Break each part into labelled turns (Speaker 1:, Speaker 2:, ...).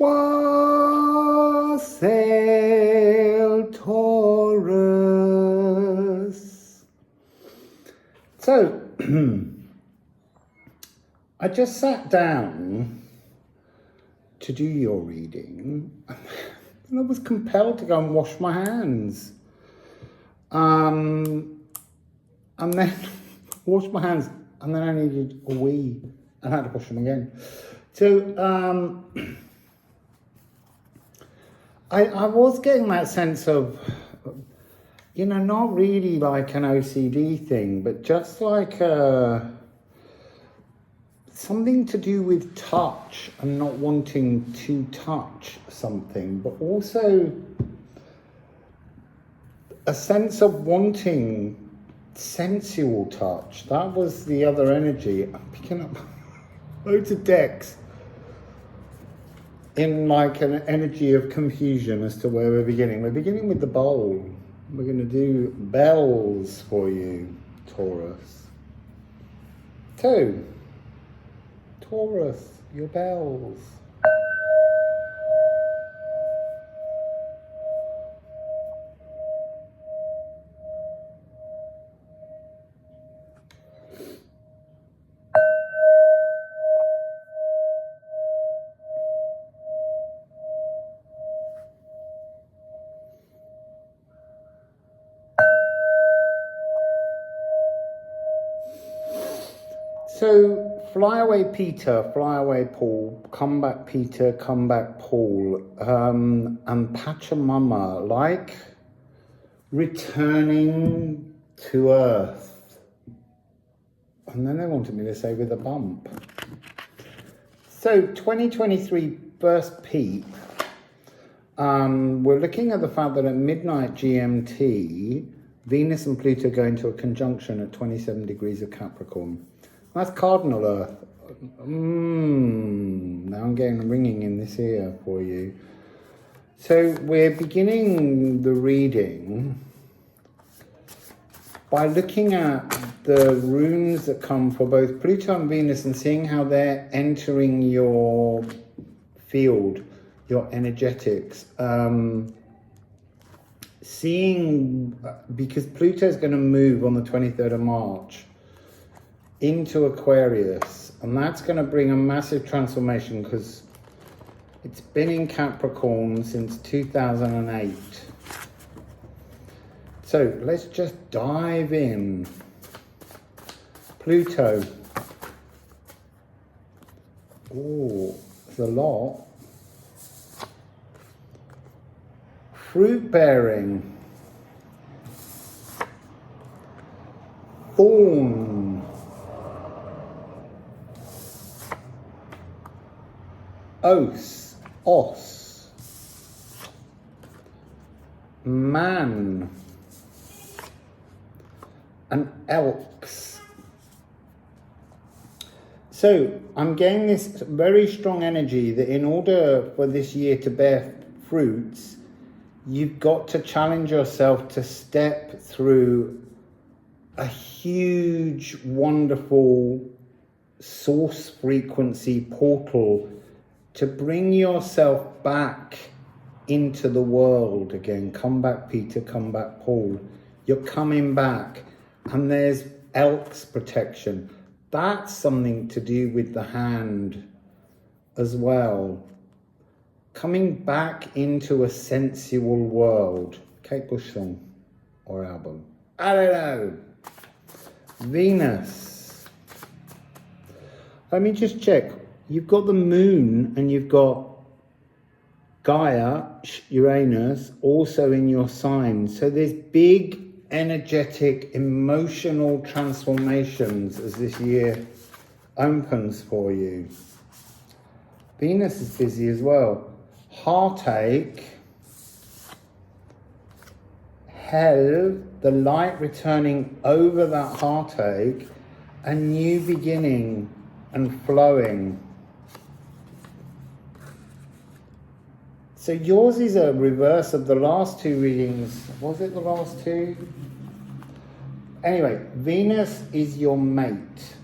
Speaker 1: Wassail, Taurus. So, I just sat down to do your reading, and I was compelled to go and wash my hands. And then wash my hands, and then I needed a wee, and I had to wash them again. So, I was getting that sense of, you know, not really like an OCD thing, but just like something to do with touch and not wanting to touch something, but also a sense of wanting sensual touch. That was the other energy. I'm picking up loads of decks in like an energy of confusion as to where we're beginning. We're beginning with the bowl. We're going to do bells for you, Taurus. So, Taurus, your bells. So, fly away Peter, fly away Paul, come back Peter, come back Paul, and Pachamama, like returning to earth. And then they wanted me to say with a bump. So, 2023 first peep, we're looking at the fact that at midnight GMT, Venus and Pluto go into a conjunction at 27 degrees of Capricorn. That's cardinal Earth. Now I'm getting a ringing in this ear for you. So we're beginning the reading by looking at the runes that come for both Pluto and Venus and seeing how they're entering your field, your energetics. Seeing, because Pluto is going to move on the 23rd of March into Aquarius, and that's going to bring a massive transformation because it's been in Capricorn since 2008. So let's just dive in. Pluto. Oh, there's a lot. Fruit bearing. Thorn. Os, man, and elks. So I'm getting this very strong energy that in order for this year to bear fruits, you've got to challenge yourself to step through a huge, wonderful source frequency portal to bring yourself back into the world again. Come back, Peter, come back, Paul. You're coming back. And there's elk's protection. That's something to do with the hand as well. Coming back into a sensual world. Kate Bush song or album. I don't know. Venus. Let me just check. You've got the moon and you've got Gaia, Uranus, also in your sign. So there's big energetic, emotional transformations as this year opens for you. Venus is busy as well. Heartache. Hell, the light returning over that heartache. A new beginning and flowing. So yours is a reverse of the last two readings. Was it the last two? Anyway, Venus is your mate.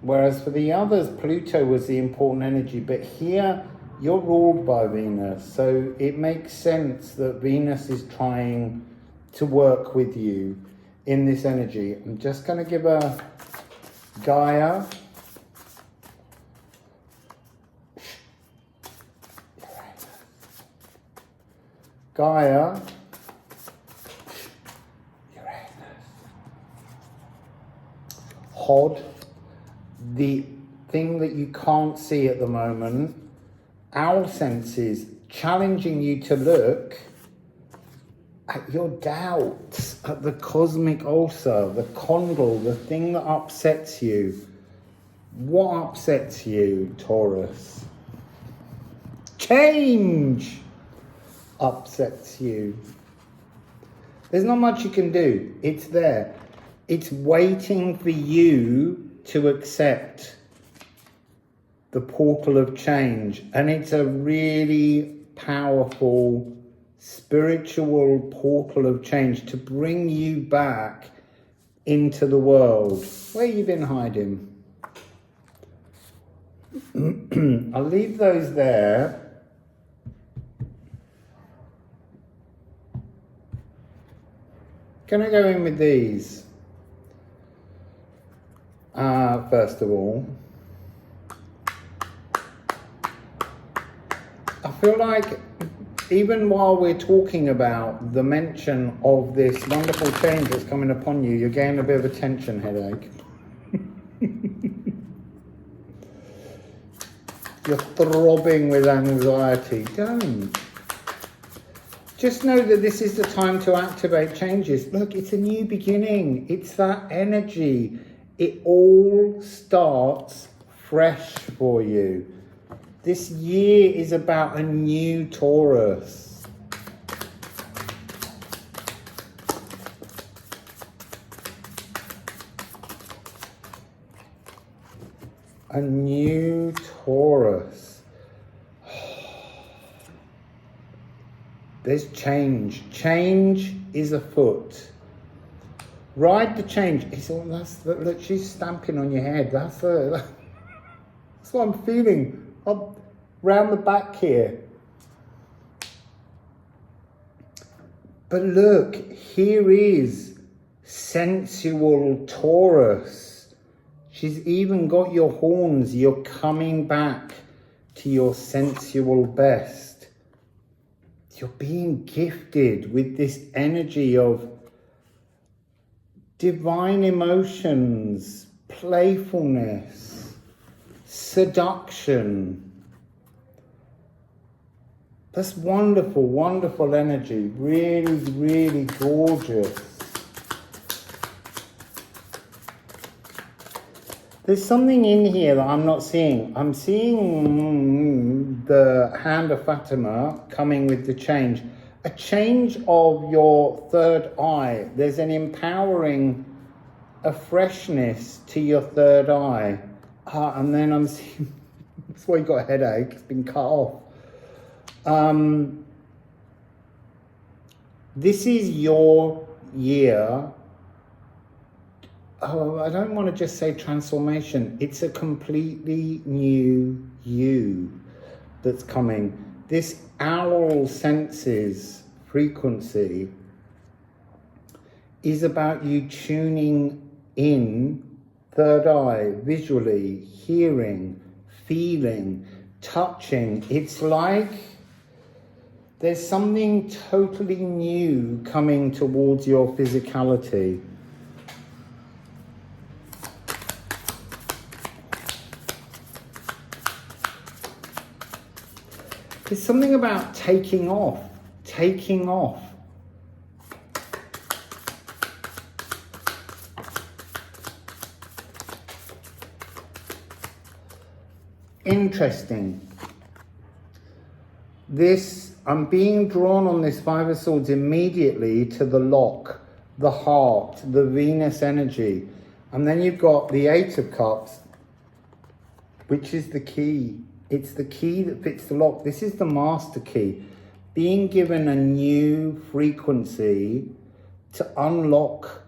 Speaker 1: Whereas for the others, Pluto was the important energy. But here, you're ruled by Venus, so it makes sense that Venus is trying to work with you in this energy. I'm just going to give a Gaia. Gaia. Hod. The thing that you can't see at the moment. Our senses challenging you to look at your doubts, at the cosmic ulcer, the condyle, the thing that upsets you. What upsets you, Taurus? Change upsets you. There's not much you can do. It's there. It's waiting for you to accept the portal of change, and it's a really powerful spiritual portal of change to bring you back into the world. Where you been hiding? I'll leave those there. Can I go in with these? First of all, I feel like even while we're talking about the mention of this wonderful change that's coming upon you, you're getting a bit of a tension headache. You're throbbing with anxiety. Don't. Just know that this is the time to activate changes. Look, it's a new beginning. It's that energy. It all starts fresh for you. This year is about a new Taurus. A new Taurus. There's change. Change is afoot. Ride the change. It's all, look, she's stamping on your head. That's what I'm feeling. Up round the back here. But look, here is sensual Taurus. She's even got your horns. You're coming back to your sensual best. You're being gifted with this energy of divine emotions, playfulness, seduction. That's wonderful, wonderful energy. Really, really gorgeous. There's something in here that I'm not seeing. I'm seeing the hand of Fatima coming with the change. A change of your third eye. There's an empowering, a freshness to your third eye. And then I'm seeing, that's why you got a headache, it's been cut off. This is your year. Oh, I don't want to just say transformation. It's a completely new you that's coming. This aural senses frequency is about you tuning in, third eye, visually, hearing, feeling, touching. It's like there's something totally new coming towards your physicality. There's something about taking off. Interesting. This, I'm being drawn on this Five of Swords immediately to the lock, the heart, the Venus energy. And then you've got the Eight of Cups, which is the key. It's the key that fits the lock. This is the master key. Being given a new frequency to unlock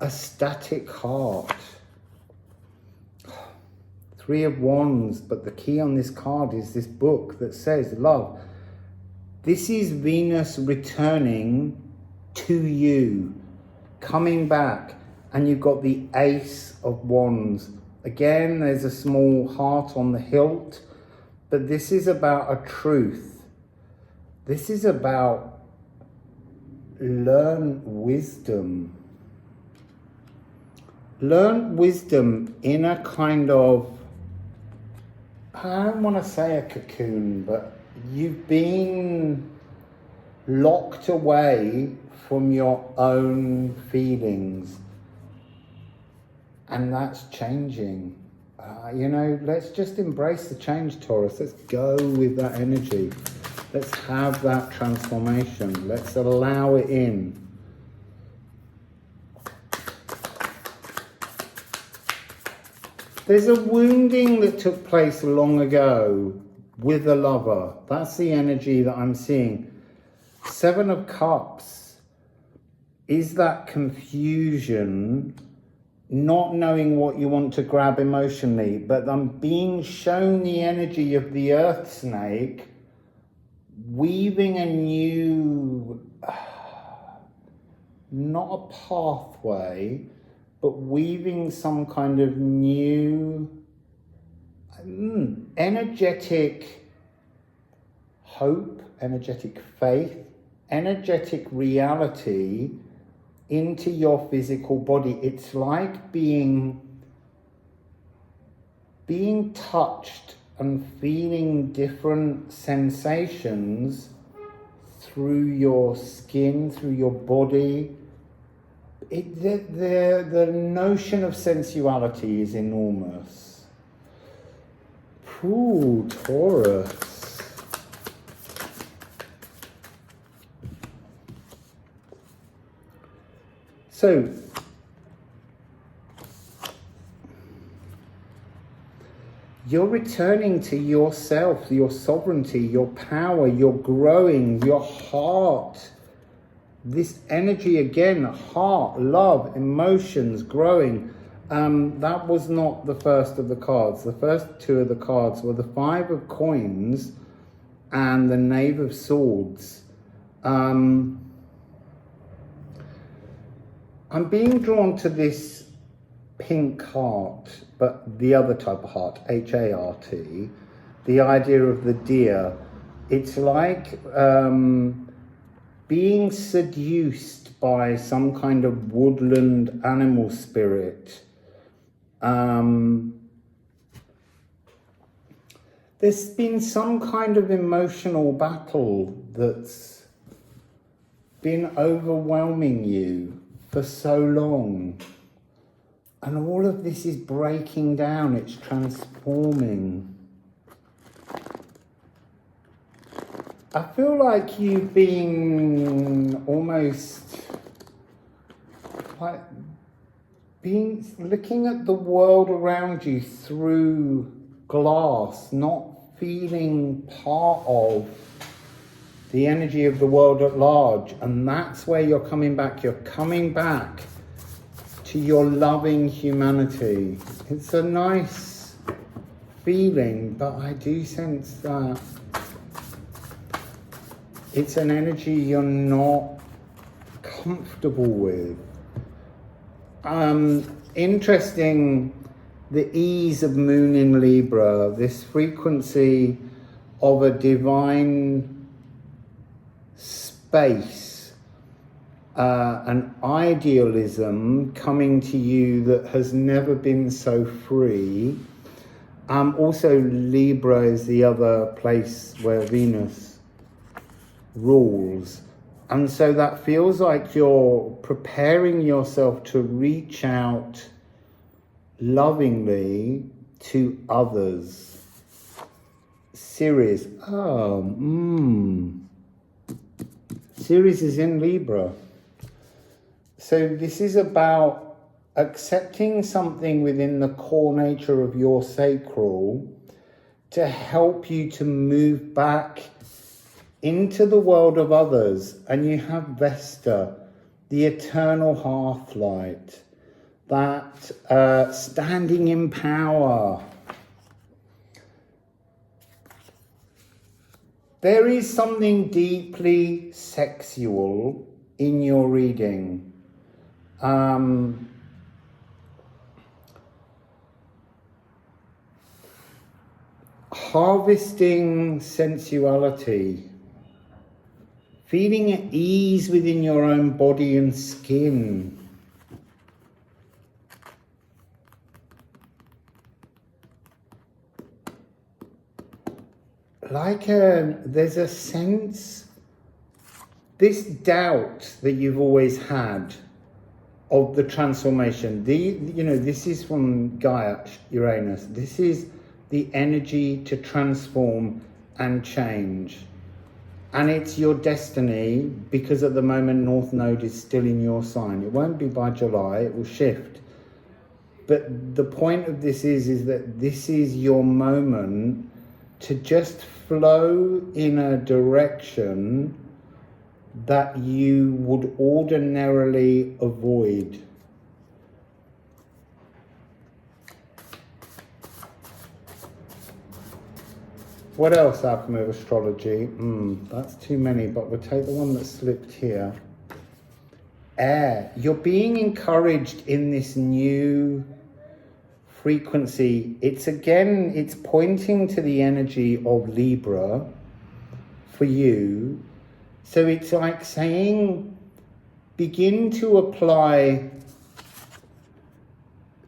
Speaker 1: a static heart. Three of Wands, but the key on this card is this book that says love. This is Venus returning to you, coming back, and you've got the Ace of Wands. Again, there's a small heart on the hilt, but this is about a truth. This is about learn wisdom. Learn wisdom in a kind of, I don't want to say a cocoon, but you've been locked away from your own feelings, and that's changing. You know, let's just embrace the change, Taurus. Let's go with that energy. Let's have that transformation. Let's allow it in. There's a wounding that took place long ago with a lover. That's the energy that I'm seeing. Seven of Cups is that confusion, not knowing what you want to grab emotionally, but I'm being shown the energy of the earth snake weaving a new, not a pathway, but weaving some kind of new energetic hope, energetic faith, energetic reality into your physical body. It's like being touched and feeling different sensations through your skin, through your body. The notion of sensuality is enormous. Ooh, Taurus. So, you're returning to yourself, your sovereignty, your power, your growing, your heart. This energy again, heart, love, emotions, growing. That was not the first of the cards. The first two of the cards were the Five of Coins and the Knave of Swords. I'm being drawn to this pink heart, but the other type of heart, H-A-R-T, the idea of the deer. It's like being seduced by some kind of woodland animal spirit. There's been some kind of emotional battle that's been overwhelming you for so long. And all of this is breaking down, it's transforming. I feel like you've been almost like looking at the world around you through glass, not feeling part of the energy of the world at large. And that's where you're coming back. You're coming back to your loving humanity. It's a nice feeling, but I do sense that it's an energy you're not comfortable with. Interesting, the ease of Moon in Libra, this frequency of a divine space, an idealism coming to you that has never been so free. Also, Libra is the other place where Venus rules. And so that feels like you're preparing yourself to reach out lovingly to others. Ceres. Ceres is in Libra. So this is about accepting something within the core nature of your sacral to help you to move back into the world of others. And you have Vesta, the eternal hearthlight, that standing in power, There is something deeply sexual in your reading. Harvesting sensuality. Feeling at ease within your own body and skin. There's a sense, this doubt that you've always had of the transformation. This is from Gaia, Uranus. This is the energy to transform and change. And it's your destiny, because at the moment North Node is still in your sign. It won't be by July, it will shift. But the point of this is that this is your moment to just flow in a direction that you would ordinarily avoid. What else, Alchemy of Astrology? That's too many, but we'll take the one that slipped here. Air. You're being encouraged in this new frequency. It's pointing to the energy of Libra for you. So it's like saying, begin to apply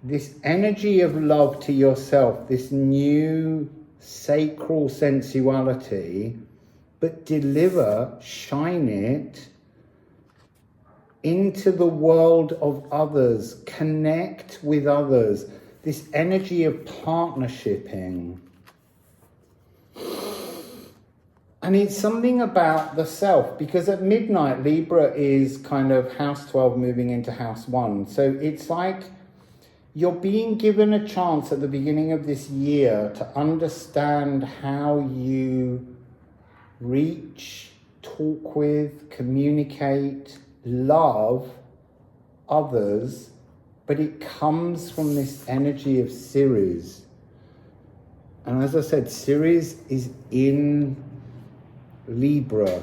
Speaker 1: this energy of love to yourself, this new sacral sensuality, but shine it into the world of others, connect with others, this energy of partnershiping. And it's something about the self, because at midnight, Libra is kind of house 12 moving into house 1. So it's like you're being given a chance at the beginning of this year to understand how you reach, talk with, communicate, love others, but it comes from this energy of Ceres. And as I said, Ceres is in Libra.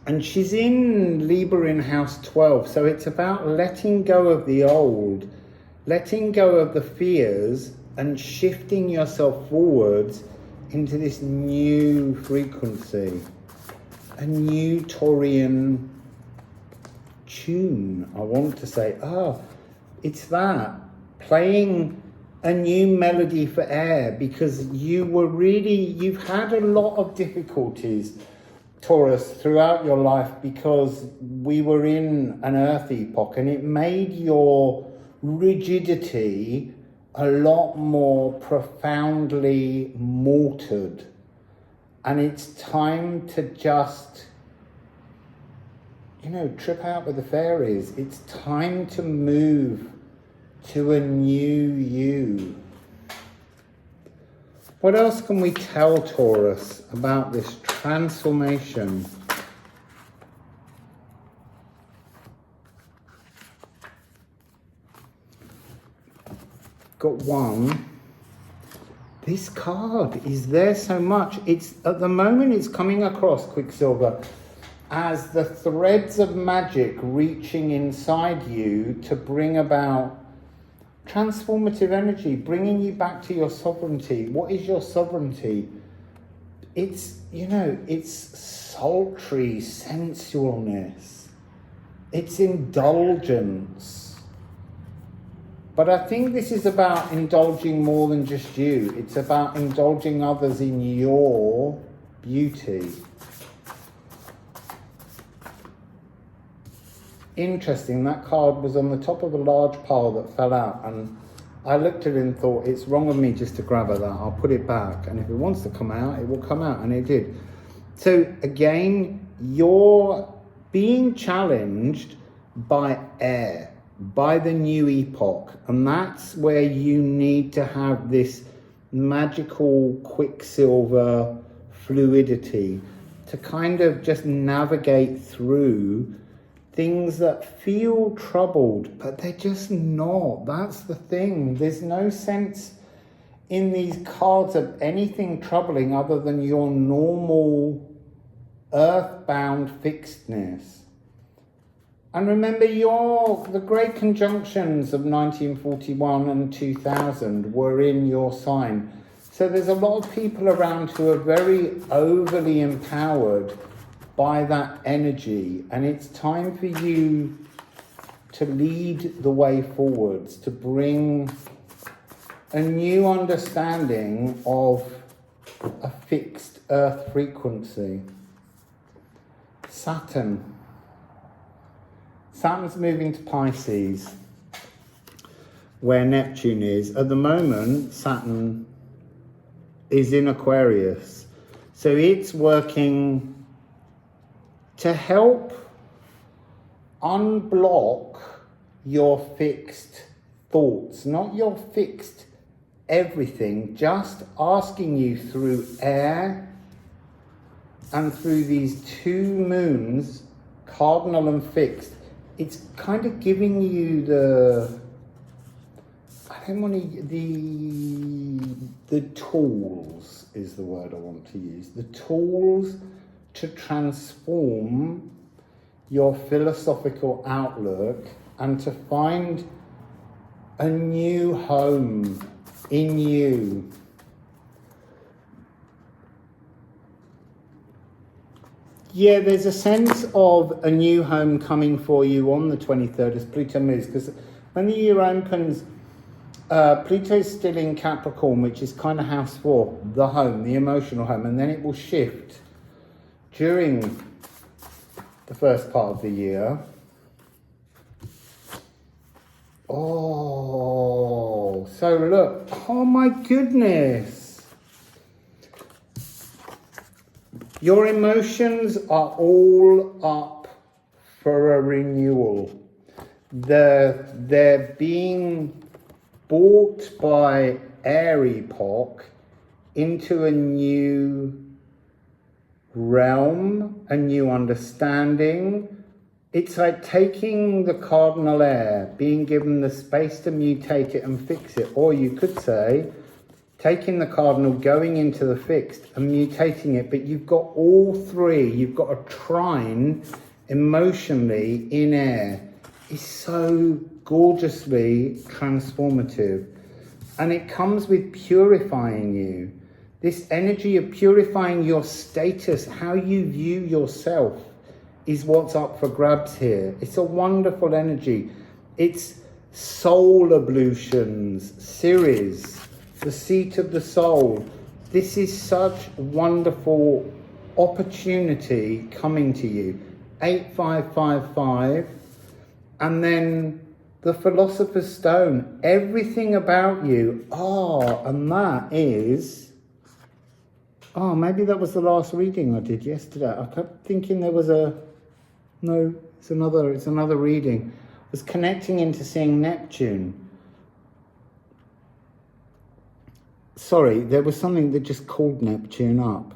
Speaker 1: And she's in Libra in house 12. So it's about letting go of the old, letting go of the fears, and shifting yourself forwards into this new frequency, a new Taurian tune, I want to say. It's that, playing a new melody for air, because you've had a lot of difficulties, Taurus, throughout your life, because we were in an earth epoch, and it made your rigidity a lot more profoundly mortared. And it's time to just, trip out with the fairies. It's time to move to a new you. What else can we tell Taurus about this transformation? Got one. This card is there so much. It's at the moment it's coming across, Quicksilver, as the threads of magic reaching inside you to bring about transformative energy, bringing you back to your sovereignty. What is your sovereignty? It's, it's sultry sensualness. It's indulgence. But I think this is about indulging more than just you. It's about indulging others in your beauty. Interesting, that card was on the top of a large pile that fell out, and I looked at it and thought, it's wrong of me just to grab at that. I'll put it back, and if it wants to come out, it will come out, and it did. So again, you're being challenged by air, by the new epoch, and that's where you need to have this magical quicksilver fluidity to kind of just navigate through things that feel troubled, but they're just not. That's the thing. There's no sense in these cards of anything troubling other than your normal earthbound fixedness. And remember, the great conjunctions of 1941 and 2000 were in your sign. So there's a lot of people around who are very overly empowered by that energy. And it's time for you to lead the way forwards, to bring a new understanding of a fixed earth frequency. Saturn's moving to Pisces, where Neptune is. At the moment, Saturn is in Aquarius. So it's working to help unblock your fixed thoughts, not your fixed everything, just asking you through air and through these two moons, cardinal and fixed. It's kind of giving you the tools is the word I want to use, the tools to transform your philosophical outlook and to find a new home in you. Yeah, there's a sense of a new home coming for you on the 23rd as Pluto moves, because when the year opens, Pluto's still in Capricorn, which is kind of house 4, the home, the emotional home, and then it will shift during the first part of the year. Oh, so look, oh my goodness. Your emotions are all up for a renewal. They're being brought by air epoch into a new realm, a new understanding. It's like taking the cardinal air, being given the space to mutate it and fix it. Or you could say, taking the cardinal, going into the fixed and mutating it. But you've got all three. You've got a trine emotionally in air. It's so gorgeously transformative. And it comes with purifying you. This energy of purifying your status, how you view yourself, is what's up for grabs here. It's a wonderful energy. It's soul ablutions, series, the seat of the soul. This is such wonderful opportunity coming to you. 8555, and then the Philosopher's Stone, everything about you. And that is, maybe that was the last reading I did yesterday. I kept thinking there was it's another reading. I was connecting into seeing Neptune. Sorry, there was something that just called Neptune up.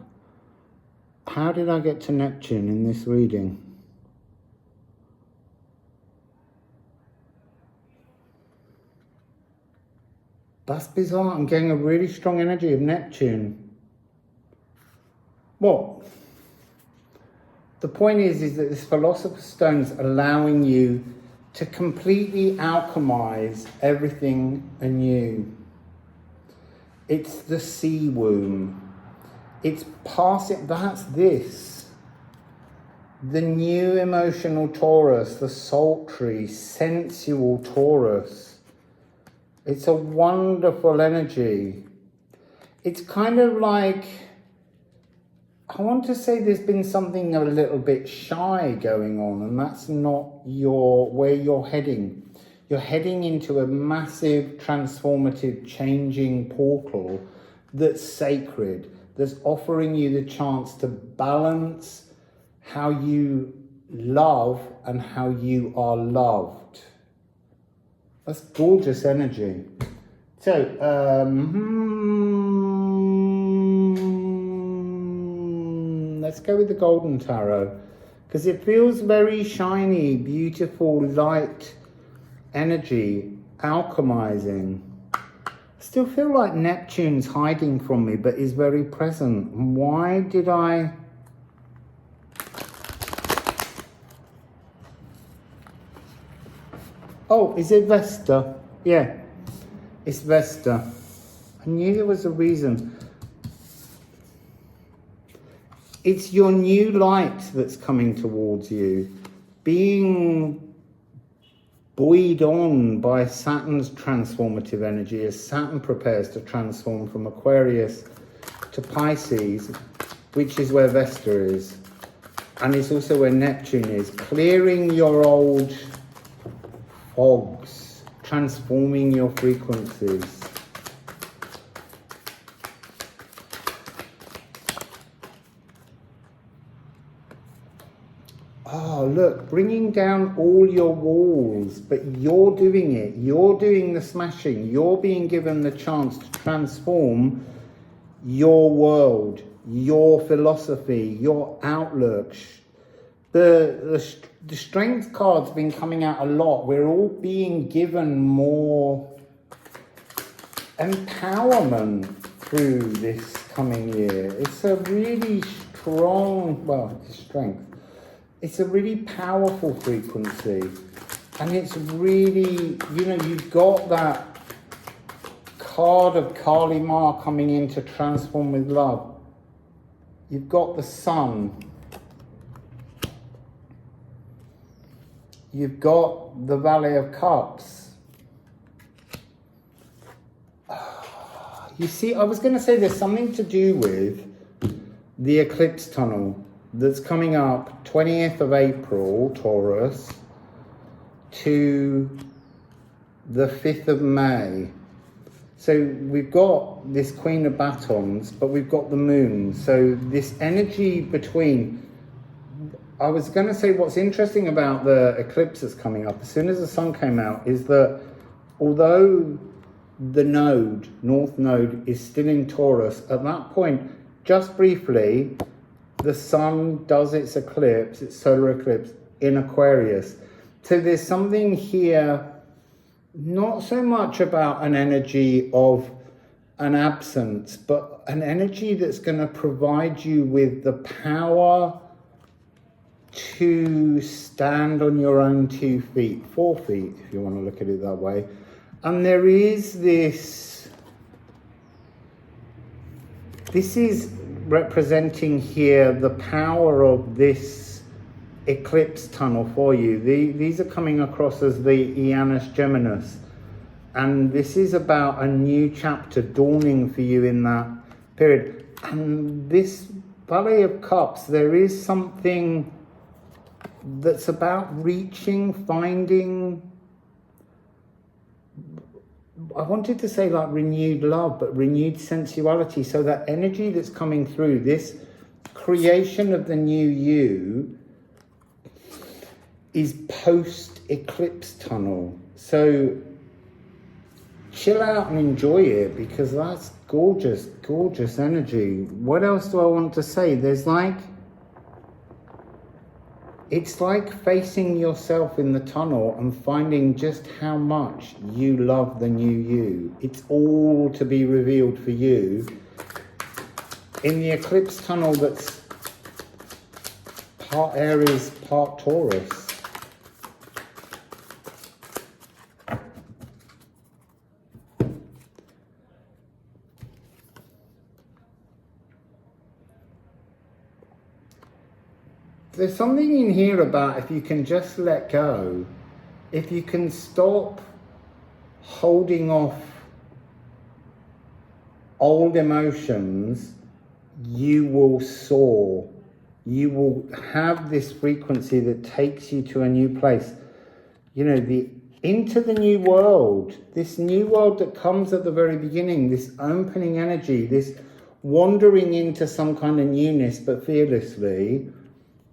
Speaker 1: How did I get to Neptune in this reading? That's bizarre. I'm getting a really strong energy of Neptune. What? The point is that this Philosopher's Stone's allowing you to completely alchemize everything anew. It's the sea womb. It's passing, that's this. The new emotional Taurus, the sultry, sensual Taurus. It's a wonderful energy. It's kind of like, I want to say there's been something a little bit shy going on, and that's not where you're heading. You're heading into a massive, transformative, changing portal that's sacred, that's offering you the chance to balance how you love and how you are loved. That's gorgeous energy. So, let's go with the Golden Tarot, because it feels very shiny, beautiful, light energy, alchemizing. Still feel like Neptune's hiding from me, but is very present. Why did I... Oh, is it Vesta? Yeah, it's Vesta. I knew there was a reason. It's your new light that's coming towards you, being buoyed on by Saturn's transformative energy as Saturn prepares to transform from Aquarius to Pisces, which is where Vesta is. And it's also where Neptune is, clearing your old fogs, transforming your frequencies. Oh, look, bringing down all your walls, but you're doing it. You're doing the smashing. You're being given the chance to transform your world, your philosophy, your outlook. The strength card's been coming out a lot. We're all being given more empowerment through this coming year. It's a really strong, well, it's strength. It's a really powerful frequency, and it's really, you know, you've got that card of Kali Ma coming in to transform with love. You've got the sun. You've got the Valley of Cups. You see, I was going to say there's something to do with the eclipse tunnel that's coming up 20th of April, Taurus, to the 5th of May. So we've got this Queen of Batons, but we've got the moon. So this energy between, I was going to say what's interesting about the eclipse that's coming up, as soon as the sun came out, is that although the node, North Node, is still in Taurus, at that point, just briefly, the sun does its eclipse, its solar eclipse, in Aquarius. So there's something here, not so much about an energy of an absence, but an energy that's going to provide you with the power to stand on your own 2 feet, 4 feet, if you want to look at it that way. And there is this is representing here the power of this eclipse tunnel for you. These are coming across as the Janus Geminus, and this is about a new chapter dawning for you in that period. And this Valley of Cups, there is something that's about reaching, finding, I wanted to say like renewed love, but renewed sensuality. So that energy that's coming through, this creation of the new you, is post-eclipse tunnel. So chill out and enjoy it, because that's gorgeous, gorgeous energy. What else do I want to say? There's like, it's like facing yourself in the tunnel and finding just how much you love the new you. It's all to be revealed for you in the eclipse tunnel that's part Aries, part Taurus. There's something in here about if you can just let go, if you can stop holding off old emotions, you will soar. You will have this frequency that takes you to a new place. You know, into the new world, this new world that comes at the very beginning, this opening energy, this wandering into some kind of newness, but fearlessly.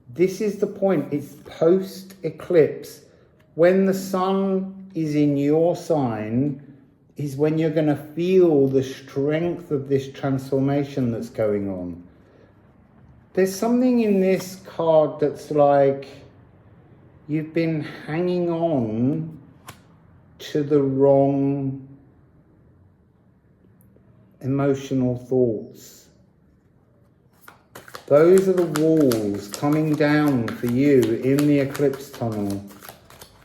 Speaker 1: This is the point. It's post-eclipse. When the sun is in your sign is when you're going to feel the strength of this transformation that's going on. There's something in this card that's like you've been hanging on to the wrong emotional thoughts. Those are the walls coming down for you in the eclipse tunnel.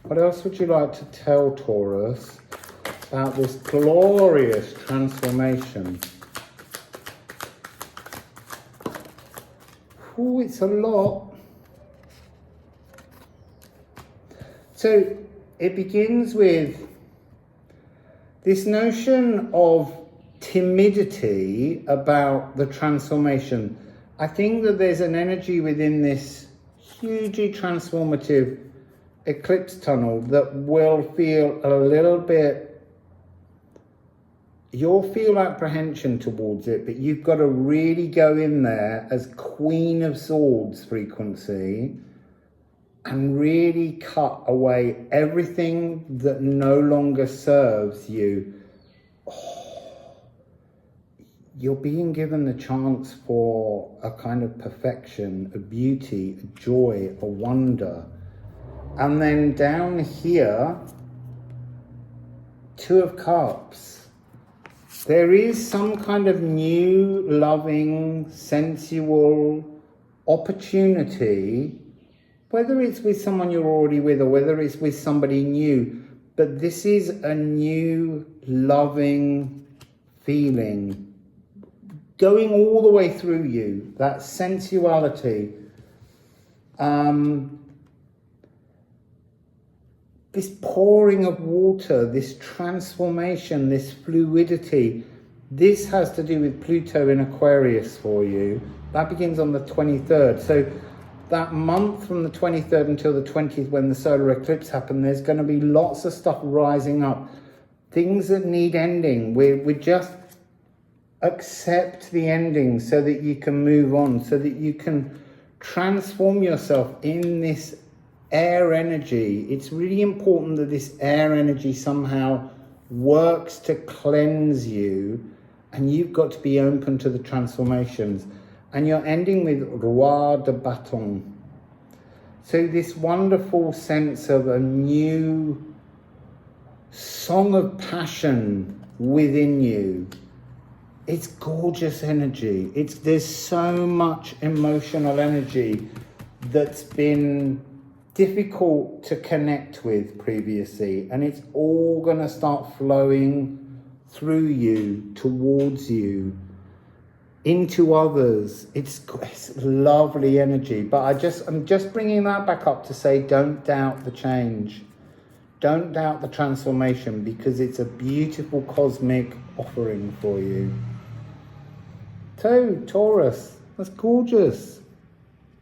Speaker 1: What else would you like to tell Taurus about this glorious transformation? Oh, it's a lot. So it begins with this notion of timidity about the transformation. I think that there's an energy within this hugely transformative eclipse tunnel that will feel a little bit, you'll feel apprehension towards it, but you've got to really go in there as Queen of Swords frequency and really cut away everything that no longer serves you. You're being given the chance for a kind of perfection, a beauty, a joy, a wonder. And then down here, Two of Cups. There is some kind of new, loving, sensual opportunity, whether it's with someone you're already with or whether it's with somebody new. But this is a new, loving feeling going all the way through you, that sensuality. This pouring of water, this transformation, this fluidity. This has to do with Pluto in Aquarius for you. That begins on the 23rd. So that month from the 23rd until the 20th, when the solar eclipse happened, there's going to be lots of stuff rising up. Things that need ending. We just accept the ending so that you can move on, so that you can transform yourself in this air energy. It's really important that this air energy somehow works to cleanse you, and you've got to be open to the transformations. And you're ending with Roi de Bâton. So this wonderful sense of a new song of passion within you. It's gorgeous energy. There's so much emotional energy that's been difficult to connect with previously, and it's all going to start flowing through you, towards you, into others. It's lovely energy. But I'm just bringing that back up to say, don't doubt the change. Don't doubt the transformation, because it's a beautiful cosmic offering for you. So, Taurus, that's gorgeous.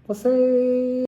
Speaker 1: Wassail.